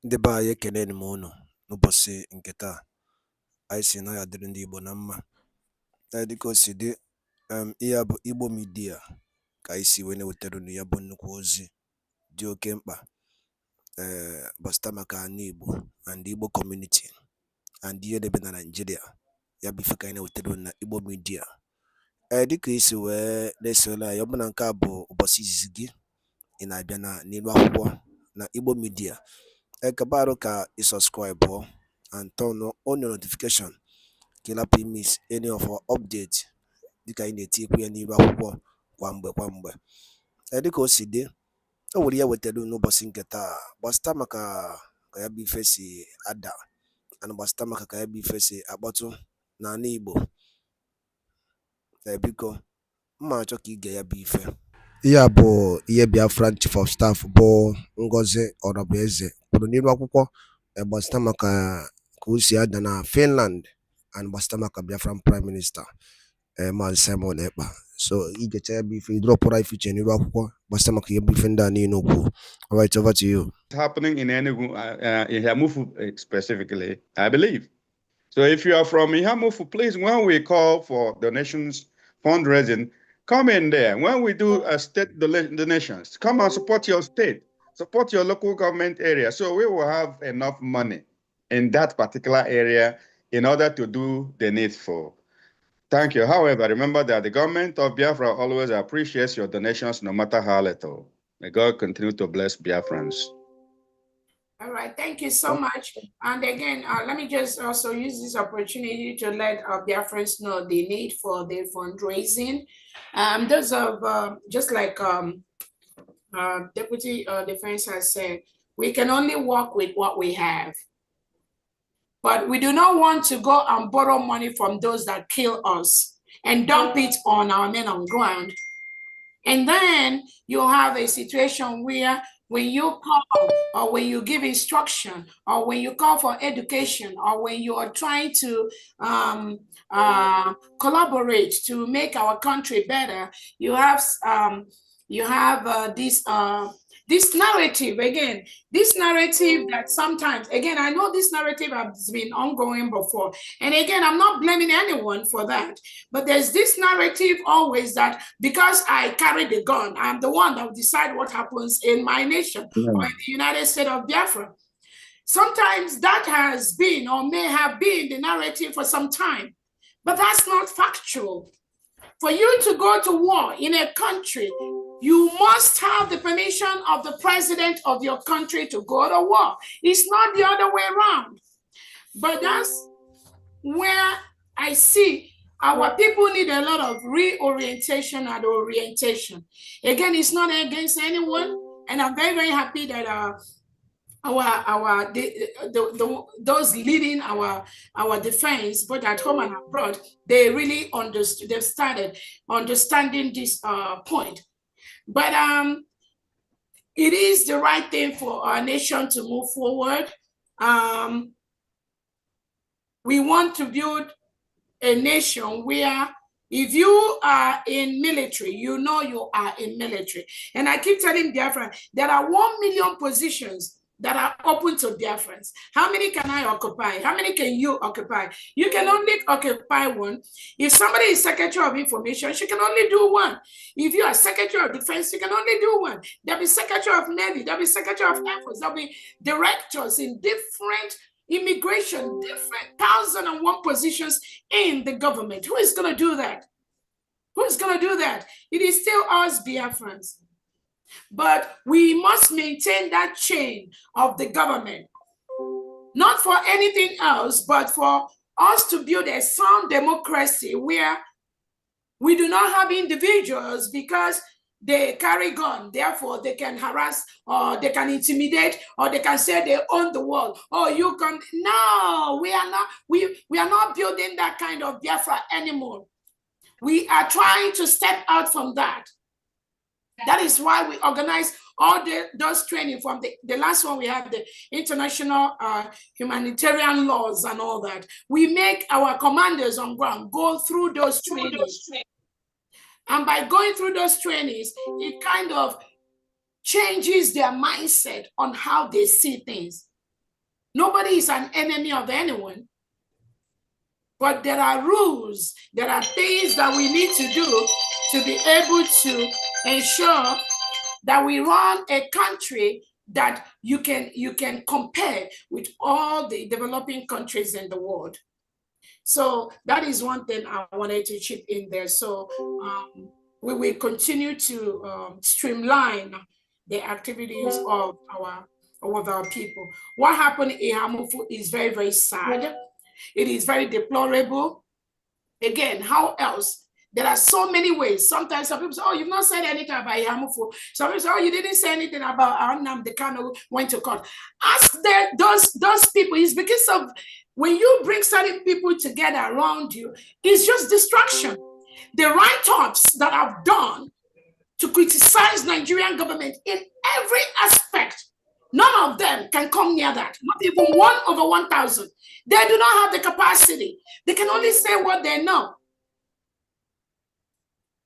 Ndị be anyị ekeneni m unu n'ụbọchị nke taa. Anyị sị na ya dịrị ndị Igbo na mma. Dịka o si dị, ihe a bụ Igbo Media ka anyị si wee na-ewetara unu ya bụ nnukwu ozi dị oke mkpa gbasịta maka ana Igbo and Igbo community and ihe debe na Nigeria. Ya bụ ife ka anyị na-ewetara unu na Igbo Media. Dịka isi wee na-esole anyị, ọ bụ na nke a bụ ụbọchị izizi gị ị na-abịa n'ilu akwụkwọ na Igbo Media, kabaru ka subscribe and turn on your notification ka ị lapụ miss any of our update dịka anyị na-etikwu ya n'ilu akwụkwọ kwa mgbe. Dịka o si dị, o nwere ya wetara n'ụbọchị nke taa gbasịta maka ka ya bụ ife si ada and gbasịta maka ka ya bụ ife si akpọtụ n'ala Igbo. Biko mma achọ ka ige ya bụ ife. Ihe a bụ ihe BIAFRA Chief of Staff bụ Ngozi Orabueze kwuru n'ilu akwụkwọ gbasịta maka ka o si ada na Finland and gbasịta maka Biafran Prime Minister Maazị Simon Ekpa. So igecha ya bụ ife idropụra ife iche n'ilu akwụkwọ gbasịta maka ihe bụ ife ndị a niile okwu. All right, over to you. It's happening in Enugu, in Ihamufu specifically, I believe. So if you are from Ihamufu, please, when we call for donations, fundraising, come in there. When we do state donations, come and support your state, support your local government area. So we will have enough money in that particular area in order to do the needful. Thank you. However, remember that the government of Biafra always appreciates your donations, no matter how little. May God continue to bless Biafrans. All right, thank you so much. And again, let me just also use this opportunity to let our Biafrans know the need for the fundraising. Those of, just like Deputy Defense has said, we can only work with what we have. But we do not want to go and borrow money from those that kill us and dump it on our men on ground. And then you have a situation where when you call or when you give instruction or when you call for education or when you are trying to collaborate to make our country better, you have this narrative, again, this narrative that sometimes, again, I know this narrative has been ongoing before. And again, I'm not blaming anyone for that. But there's this narrative always that because I carry the gun, I'm the one that will decide what happens in my nation or in the United States of Biafra. Sometimes that has been or may have been the narrative for some time. But that's not factual. For you to go to war in a country, you must have the permission of the president of your country to go to war. It's not the other way around. But that's where I see our people need a lot of reorientation and orientation. Again, it's not against anyone. And I'm very, very happy that those leading our defense, both at home and abroad, they really understood, they've started understanding this point. But it is the right thing for our nation to move forward. We want to build a nation where if you are in military, you know you are in military. And I keep telling Biafra, there are 1 million positions that are open to Biafrans. How many can I occupy? How many can you occupy? You can only occupy one. If somebody is Secretary of Information, she can only do one. If you are Secretary of Defense, you can only do one. There'll be Secretary of Navy, there'll be Secretary of Air Force, there'll be directors in different immigration, different 1,001 positions in the government. Who is going to do that? Who is going to do that? It is still us Biafrans. But we must maintain that chain of the government, not for anything else, but for us to build a sound democracy where we do not have individuals because they carry gun, therefore they can harass or they can intimidate or they can say they own the world. Oh, you can. No, we are not. We are not building that kind of Biafra anymore. We are trying to step out from that. That is why we organize all those training from the last one. We have the international humanitarian laws and all that. We make our commanders on ground go through those trainings. And by going through those trainings, it kind of changes their mindset on how they see things. Nobody is an enemy of anyone. But there are rules, there are things that we need to do to be able to ensure that we run a country that you can compare with all the developing countries in the world. So that is one thing I wanted to chip in there. So we will continue to streamline the activities of our people. What happened in Hamufu is very, very sad. It is very deplorable. Again, how else? There are so many ways. Sometimes some people say, oh, you've not said anything about Yamufu. Some people say, oh, you didn't say anything about nnamdi kanu went to court. Ask those people. It's because of when you bring certain people together around you, it's just distraction. The write-ups that I've done to criticize Nigerian government in every aspect, none of them can come near that. Not even 1 over 1,000. They do not have the capacity. They can only say what they know.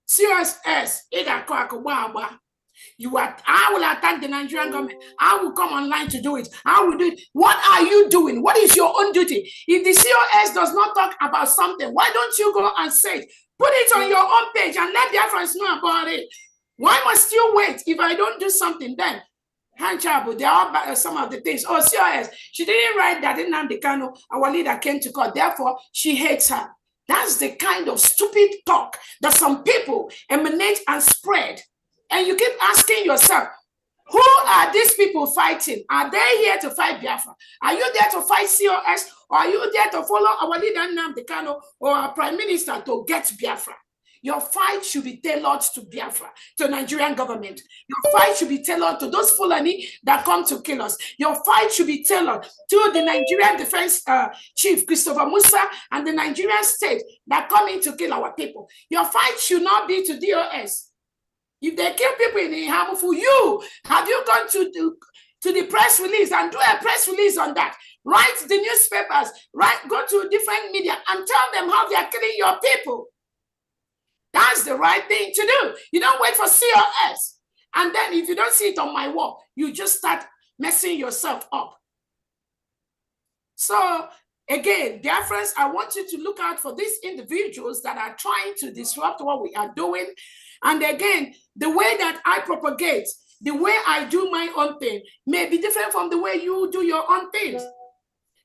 CSS, I will attack the Nigerian government. I will come online to do it. I will do it. What are you doing? What is your own duty? If the COS does not talk about something, why don't you go and say it? Put it on your own page and let the Africans know about it. Why must you wait? If I don't do something, then there are some of the things. Oh, COS, she didn't write that nnamdi kanu, our leader, came to court. Therefore, she hates her. That's the kind of stupid talk that some people emanate and spread. And you keep asking yourself, who are these people fighting? Are they here to fight Biafra? Are you there to fight COS? Or are you there to follow our leader nnamdi kanu or our prime minister to get Biafra? Your fight should be tailored to Biafra, to Nigerian government. Your fight should be tailored to those Fulani that come to kill us. Your fight should be tailored to the Nigerian defense chief, Christopher Musa, and the Nigerian state that come in to kill our people. Your fight should not be to DOS. If they kill people in Hamufu, have you gone to the press release and do a press release on that? Write the newspapers, go to different media and tell them how they are killing your people. That's the right thing to do. You don't wait for COS. And then if you don't see it on my wall, you just start messing yourself up. So again, dear friends, I want you to look out for these individuals that are trying to disrupt what we are doing. And again, the way that I propagate, the way I do my own thing may be different from the way you do your own things.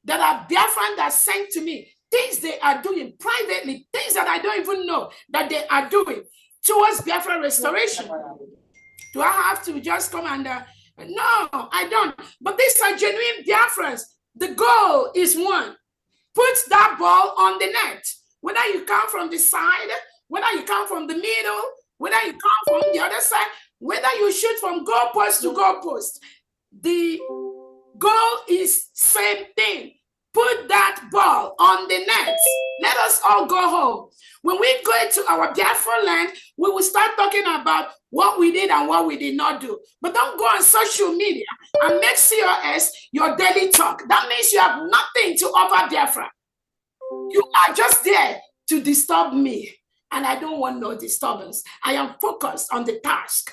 That are Biafran that sent to me. Things they are doing privately, things that I don't even know that they are doing towards Biafra restoration. Do I have to just come and, no, I don't. But these are genuine Biafrans. The goal is one. Put that ball on the net. Whether you come from the side, whether you come from the middle, whether you come from the other side, whether you shoot from goalpost to goalpost, the goal is same thing. Put that ball on the net. Let us all go home. When we go to our Biafra land, we will start talking about what we did and what we did not do. But don't go on social media and make COS your daily talk. That means you have nothing to offer Biafra. You are just there to disturb me. And I don't want no disturbance. I am focused on the task.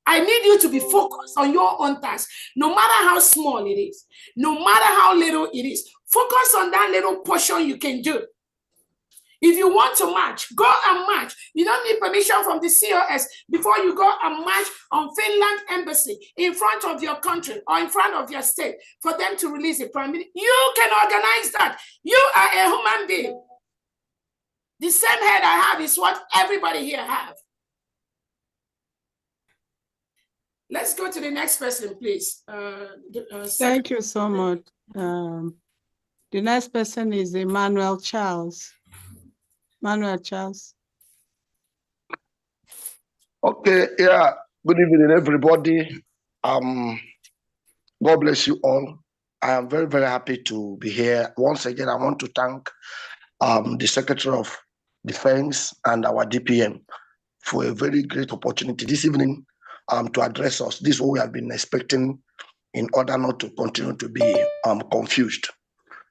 I need you to be focused on your own task, no matter how small it is, no matter how little it is. Focus on that little portion you can do. If you want to march, go and march. You don't need permission from the COS before you go and march on Finland embassy in front of your country or in front of your state for them to release the prime minister. You can organize that. You are a human being. The same head I have is what everybody here have. Let's go to the next person, please. Thank you so much. The next person is Emmanuel Charles. Emmanuel Charles. Okay, yeah. Good evening, everybody. God bless you all. I am very, very happy to be here. Once again, I want to thank the Secretary of Defense and our DPM for a very great opportunity this evening to address us. This is what we have been expecting in order not to continue to be confused.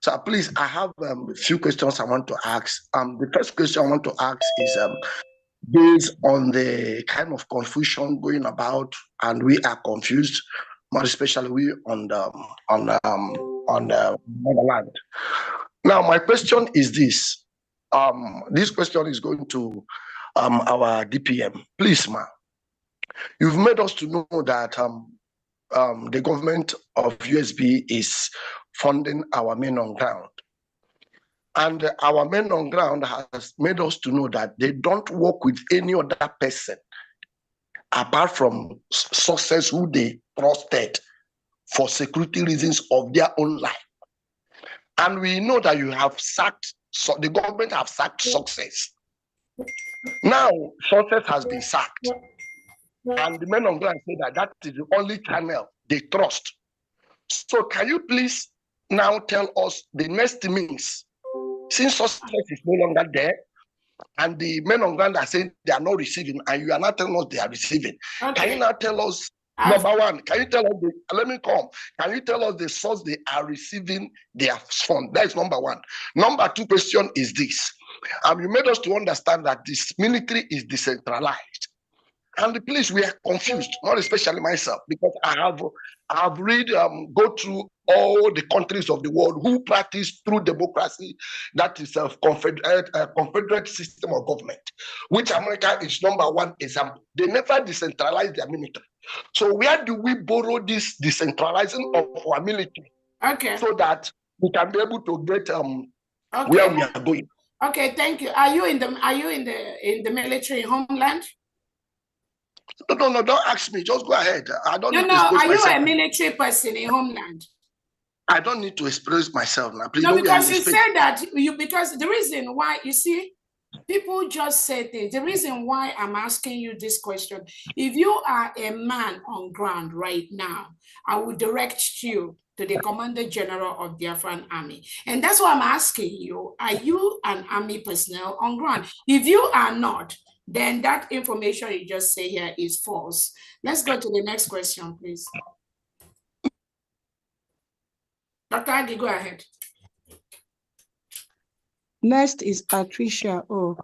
So please, I have a few questions I want to ask. The first question I want to ask is based on the kind of confusion going about, and we are confused, more especially we on on motherland. Now, my question is this. This question is going to our DPM. Please, ma, you've made us to know that the government of USB is funding our men on ground. And our men on ground has made us to know that they don't work with any other person apart from sources who they trusted for security reasons of their own life. And we know that you have sacked, so the government have sacked success. Now, success has been sacked. And the men on ground say that that is the only channel they trust. So can you please now tell us the next means? Since success is no longer there, and the men on ground are saying they are not receiving, and you are not telling us they are receiving. Okay. Can you now tell us, number one, can you tell us, can you tell us the source they are receiving their fund? That is number one. Number two question is this. You made us to understand that this military is decentralized. And please, we are confused, not especially myself, because I have read, go through all the countries of the world who practice true democracy, that is a confederate system of government, which America is number one example. They never decentralize their military. So where do we borrow this decentralizing of our military? Okay. So that we can be able to get where we are going. Okay, thank you. Are you in the military homeland? No, don't ask me. Just go ahead. I don't need to expose myself. Are you a military person in homeland? I don't need to expose myself now. Please, no, because you said that because the reason why, you see, people just say things. The reason why I'm asking you this question, if you are a man on ground right now, I will direct you to the Commander General of the Biafran Army. And that's why I'm asking you, are you an army personnel on ground? If you are not, then that information you just say here is false. Let's go to the next question, please. Dr. Adi, go ahead. Next is Patricia O.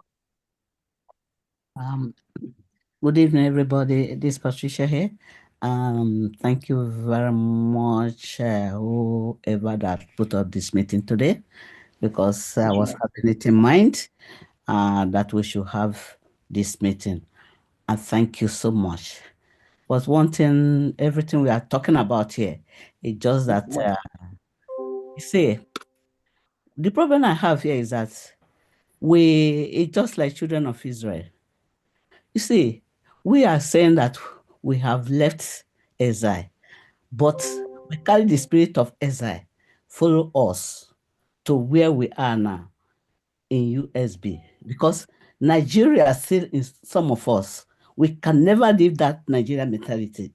Good evening, everybody. This is Patricia here. Thank you very much, whoever that put up this meeting today, because I was having it in mind that we should have this meeting. And thank you so much. But one thing, everything we are talking about here, it's just that, you see, the problem I have here is that it's just like children of Israel. You see, we are saying that we have left exile, but we carry the spirit of exile follow us to where we are now in USB, because Nigeria still is some of us. We can never leave that Nigerian mentality.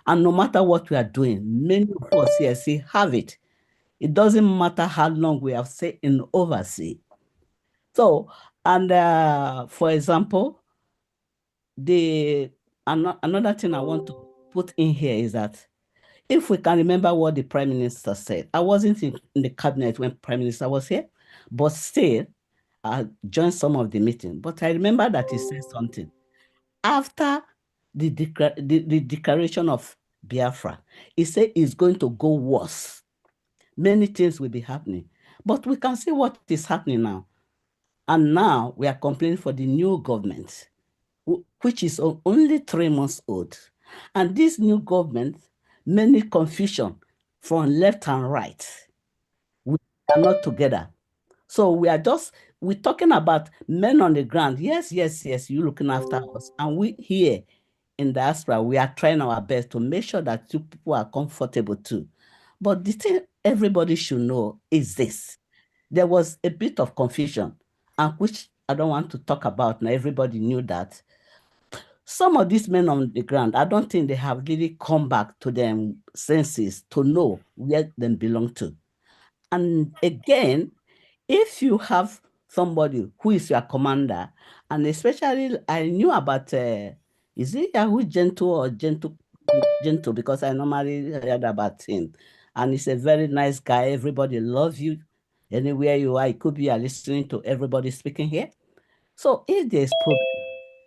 And no matter what we are doing, many of us here say have it. It doesn't matter how long we have stayed in overseas. So, and for example, another thing I want to put in here is that if we can remember what the Prime Minister said, I wasn't in the cabinet when Prime Minister was here, but still, I joined some of the meeting. But I remember that he said something. After the declaration of Biafra, he said it's going to go worse. Many things will be happening. But we can see what is happening now. And now we are complaining for the new government, which is only 3 months old. And this new government, many confusion from left and right. We are not together. So we're talking about men on the ground. Yes, you're looking after us. And we here in diaspora, we are trying our best to make sure that you people are comfortable too. But the thing everybody should know is this. There was a bit of confusion, and which I don't want to talk about now. Everybody knew that. Some of these men on the ground, I don't think they have really come back to their senses to know where they belong to. And again, if you have somebody who is your commander, and especially I knew about, is it Yahoo Gentle or Gentle, because I normally heard about him. And he's a very nice guy. Everybody loves you. Anywhere you are, it could be listening to everybody speaking here. So if there's problem,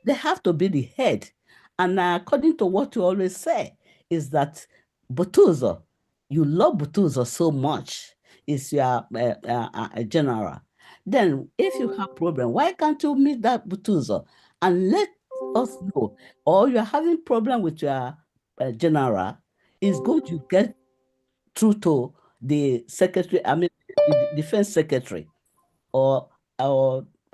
they have to be the head. And according to what you always say, is that Botuzo you love Butuzo so much, is your general. Then if you have problem, why can't you meet that Butuzo and let us know? Or you're having problem with your general, is good to get through to the secretary, I mean, the defense secretary or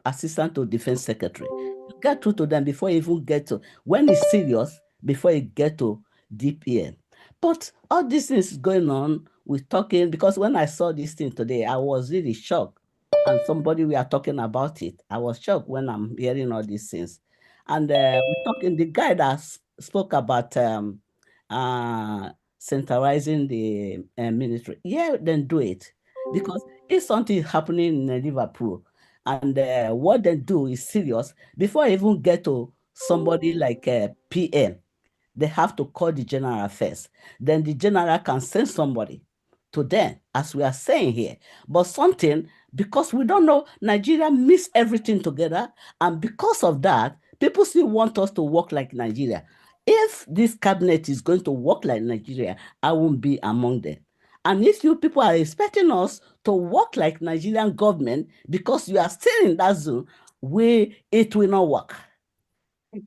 assistant to defense secretary. You get through to them before you even get to, when it's serious, before you get to DPN. But all this is going on, we're talking, because when I saw this thing today, I was really shocked. And somebody, we are talking about it. I was shocked when I'm hearing all these things. And we're talking, the guy that spoke about centralizing the military. Yeah, then do it. Because if something is happening in Liverpool, and what they do is serious, before I even get to somebody like PM, they have to call the general first. Then the general can send somebody to them, as we are saying here. But something, because we don't know, Nigeria mix everything together. And because of that, people still want us to work like Nigeria. If this cabinet is going to work like Nigeria, I won't be among them. And if you people are expecting us to work like Nigerian government because you are still in that zone, it will not work.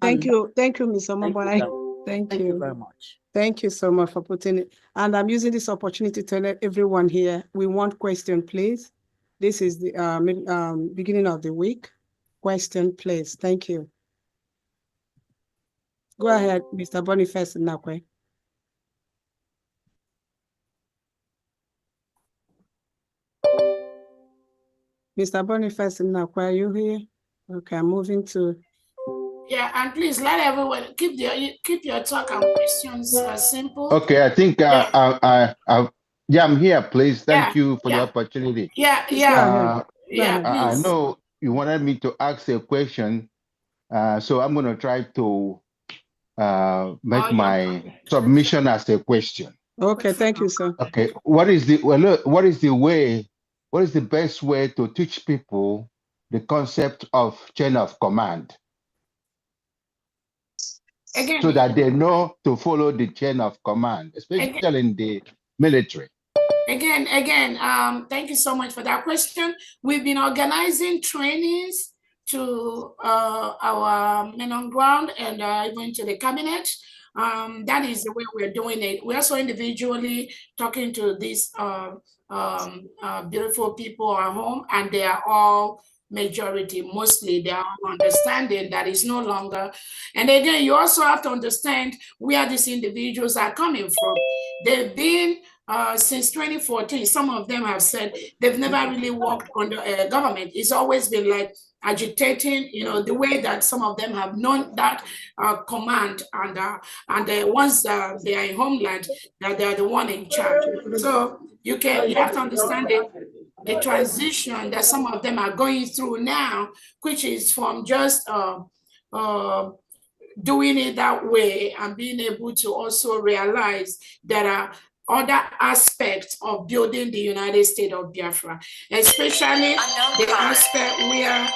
Thank you, Mr. Mobai. Thank you very much. Thank you so much for putting it. And I'm using this opportunity to let everyone here, we want question, please. This is the beginning of the week. Question, please. Thank you. Go ahead, Mr. Boniface Nakwe. Mr. Boniface Nakwe, are you here? Okay, I'm moving to. Yeah, and please let everyone keep your talk and questions simple. Okay, I think I'm here, please. Thank you for the opportunity. Yeah. I know you wanted me to ask a question, so I'm going to try to make my submission as a question. Okay, thank you, sir. Okay, what is the best way to teach people the concept of chain of command? Again, so that they know to follow the chain of command, especially in the military. Again, thank you so much for that question. We've been organizing trainings to our men on ground and even to the cabinet. That is the way we're doing it. We're also individually talking to these beautiful people at home, and they are all mostly they are understanding that it's no longer. And again, you also have to understand where these individuals are coming from. They've been since 2014, some of them have said they've never really worked under a government. It's always been like agitating, the way that some of them have known that command, and once they are in homeland, that they are the one in charge. So you have to understand the transition that some of them are going through now, which is from just doing it that way and being able to also realize there are other aspects of building the United States of Biafra, especially the aspect where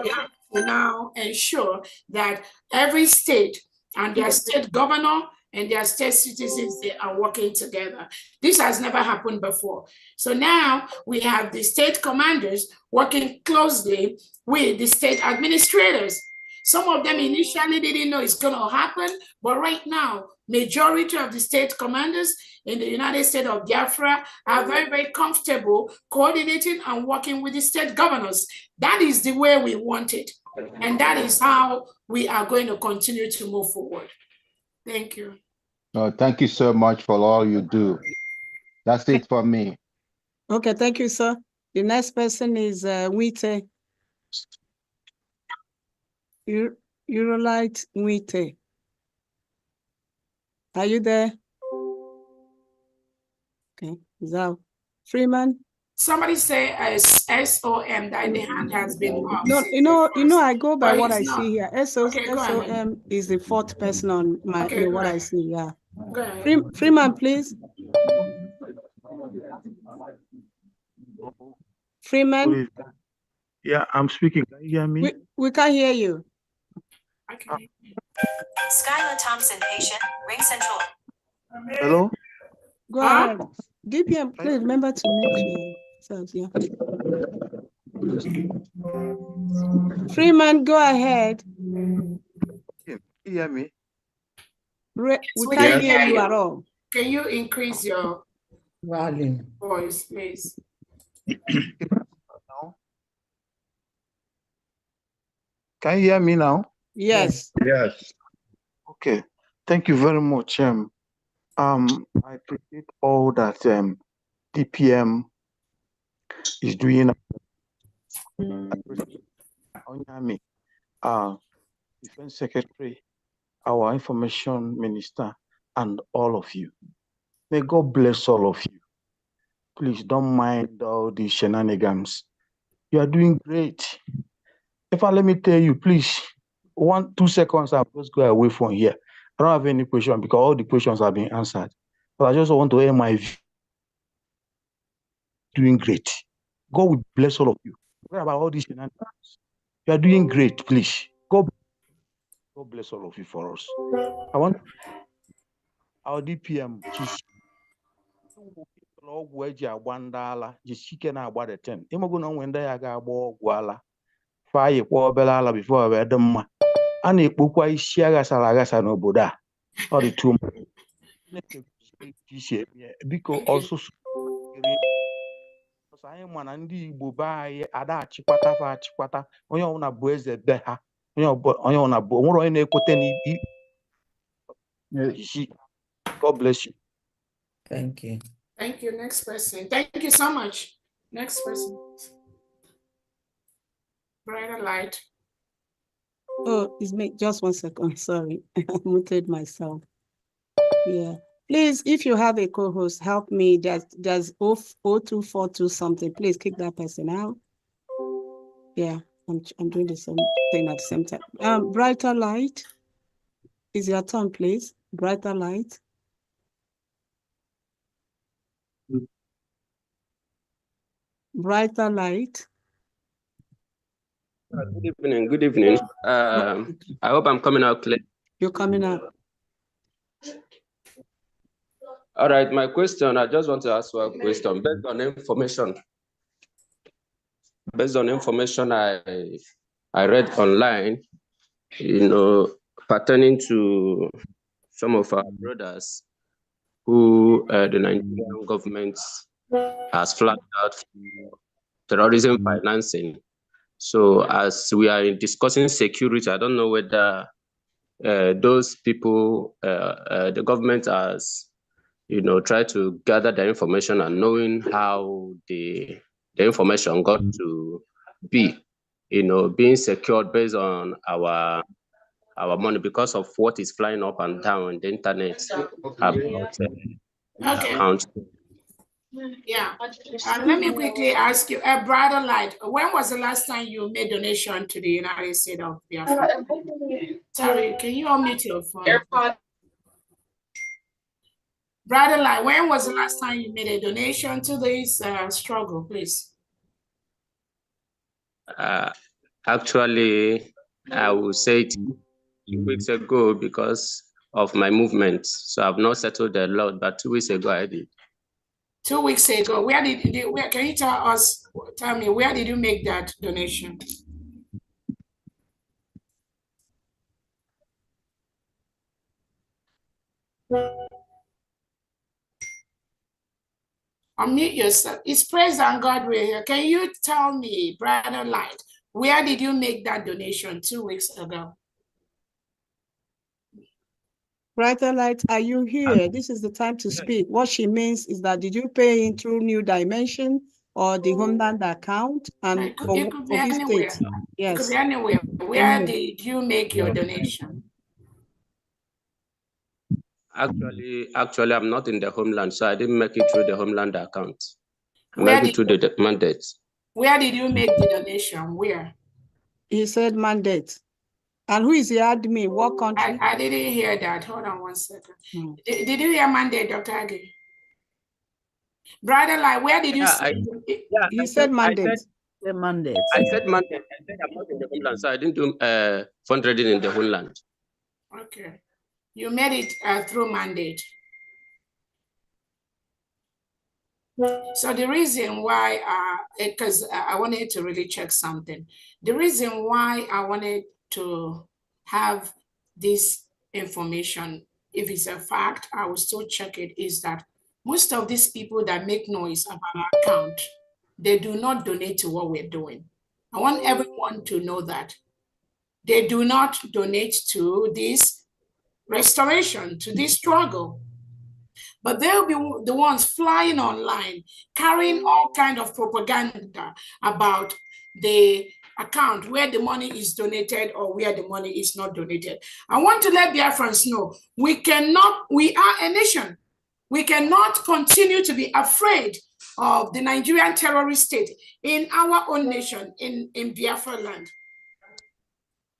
we have to now ensure that every state and their state governor and their state citizens, they are working together. This has never happened before. So now we have the state commanders working closely with the state administrators. Some of them initially didn't know it's going to happen, but right now, majority of the state commanders in the United States of Biafra are very, very comfortable coordinating and working with the state governors. That is the way we want it. And that is how we are going to continue to move forward. Thank you. Oh, thank you so much for all you do. That's it for me. Okay, thank you, sir. The next person is Wite. Eurolite Wite. Are you there? Okay, Zal. Freeman? Somebody say SOM, that the hand has been up. No, you know, I go by what I see here. SOM is the fourth person on my what I see. Yeah. Go ahead. Freeman, please. Freeman. Yeah, I'm speaking. Can you hear me? We can't hear you. Okay. Skylar Thompson, patient, Ring Central. Hello? Go ahead. DPM, please remember to make yourselves, yeah. Freeman, go ahead. Can you hear me? We We can't can hear hear you you. at all. Can you increase your volume. voice, please? Now? Can you hear me now? Yes. Yes. Okay. Thank you very much. I appreciate all that DPM is doing. I appreciate Onyami, Defense Secretary, our Information Minister, and all of you. May God bless all of you. Please don't mind all these shenanigans. You are doing great. If I let me tell you, please, 1-2 seconds, I'll just go away from here. I don't have any question because all the questions have been answered. But I just want to hear my view. Doing great. God will bless all of you. What about all these shenanigans? You are doing great, please. God bless all of you for us. I want our DPM just ọgwụ eji agba ndị ala jisike na-agba the 10 ịmago na onwe ndị ya ga-agba ọgwụ ala fayikwa obere ala bifo wee dị mma a na-ekpokwa isi aghasara aghasa n'obodo a ọ dị too much. Biko ọsụsụ anyị ma na ndị Igbo be anyị ada achịkwata fa achịkwata onye ọbụla bụ eze be ha onye ọbụla bụ onwere onye na-ekwete n'isi. God bless you. Thank you. Thank you. Next person. Thank you so much. Next person. Brighter light. Oh, it's me. Just 1 second. Sorry, I muted myself. Yeah. Please, if you have a co-host, help me. There's 0242 something. Please kick that person out. Yeah, I'm doing the same thing at the same time. Brighter light. Is your turn, please? Brighter light. Brighter light. Good evening. Good evening. I hope I'm coming out clear. You're coming out. All right. My question, I just want to ask one question based on information. Based on information I read online, pertaining to some of our brothers who the Nigerian government has flagged out for terrorism financing. So as we are discussing security, I don't know whether those people, the government has, tried to gather the information and knowing how the information got to be, being secured based on our money because of what is flying up and down on the internet about accounts. Yeah. Let me quickly ask you, a brighter light. When was the last time you made donation to the United States of BIAFRA? Sorry, can you unmute your phone? Brighter light. When was the last time you made a donation to this struggle, please? Actually, I will say it 2 weeks ago because of my movement. So I've not settled a lot, but 2 weeks ago I did. 2 weeks ago, can you tell me, where did you make that donation? Unmute yourself. It's President Godwin here. Can you tell me, Brighter Light, where did you make that donation 2 weeks ago? Brighter light, are you here? This is the time to speak. What she means is that did you pay in through New Dimension or the Homeland account? And it could be anywhere. Yes. It could be anywhere. Where did you make your donation? Actually, I'm not in the Homeland, so I didn't make it through the Homeland account. I made it through the mandate. Where did you make the donation? Where? He said mandate. And who is the admin? What country? I didn't hear that. Hold on 1 second. Did you hear mandate, Dr. Agi? Brother, like, where did you say? You said mandate. I said mandate. I said I'm not in the Homeland, so I didn't do fundraising in the Homeland. Okay. You made it through mandate. So the reason why, because I wanted to really check something. The reason why I wanted to have this information, if it's a fact, I will still check it, is that most of these people that make noise about our account, they do not donate to what we're doing. I want everyone to know that. They do not donate to this restoration, to this struggle. But they'll be the ones flying online, carrying all kind of propaganda about the account where the money is donated or where the money is not donated. I want to let Biafrans know we are a nation. We cannot continue to be afraid of the Nigerian terrorist state in our own nation, in Biafra land.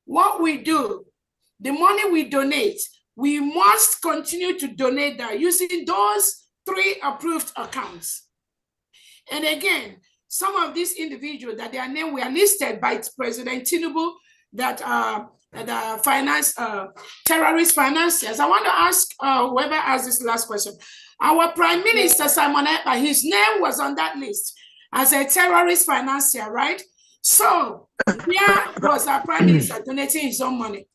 What we do, the money we donate, we must continue to donate that using those 3 approved accounts. And again, some of these individuals that their name were listed by President Tinubu that finance terrorist financiers. I want to ask whoever asked this last question. Our Prime Minister Simon Ekpa, his name was on that list as a terrorist financier, right? So where was our Prime Minister donating his own money?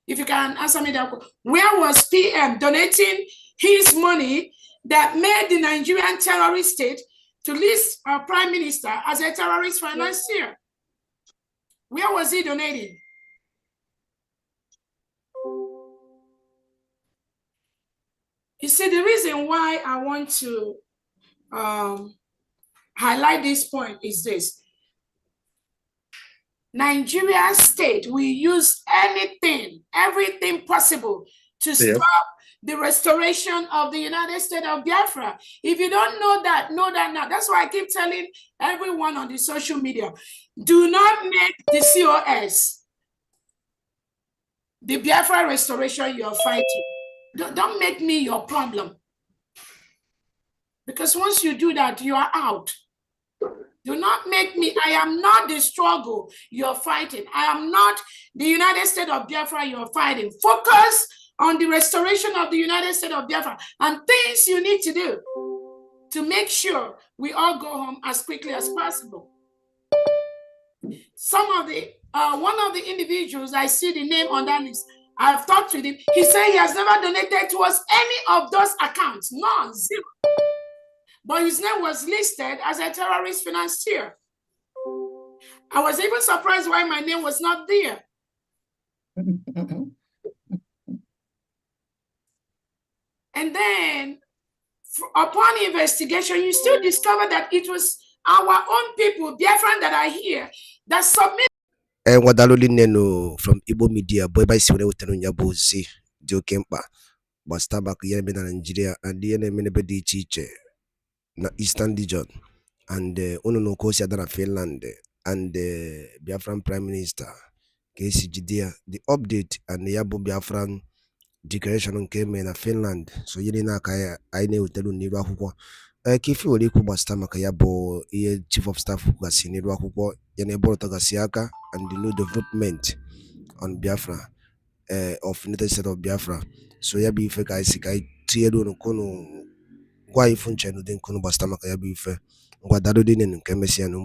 If you can answer me that, where was PM donating his money that made the Nigerian terrorist state to list our Prime Minister as a terrorist financier? Where was he donating? You see, the reason why I want to highlight this point is this. Nigeria state will use everything possible to stop the restoration of the United States of Biafra. If you don't know that now. That's why I keep telling everyone on the social media, do not make the COS the Biafra restoration you're fighting. Don't make me your problem. Because once you do that, you are out. Do not make me, I am not the struggle you're fighting. I am not the United States of Biafra you're fighting. Focus on the restoration of the United States of Biafra and things you need to do to make sure we all go home as quickly as possible. One of the individuals, I see the name on that list, I've talked to him. He said he has never donated towards any of those accounts. None, 0. But his name was listed as a terrorist financier. I was even surprised why my name was not there. And then, upon investigation, you still discover that it was our own people, Biafran, that are here, that submitted. And what Dalolino from Igbo media, boy by Sine Yabozi, Joe Kempa, Bastabak Yemen and Nigeria, and the enemy teacher. Na Eastern region and no kosi adana Finland and the Biafran Prime Minister KCGD the update and the Yabo Biafran declaration came in Finland so yini na kaya aine utelu niru akwụkwọ kifi wole ku gbasta maka yabo ihe chief of staff gasi niru akwụkwọ yana borota gasi aka and the new development on Biafra of United States of Biafra so yabi ife ka isi ka tiyedo no kono gwa ifunche no den kono basta maka yabi ife ngwa dado dinen nke mesia no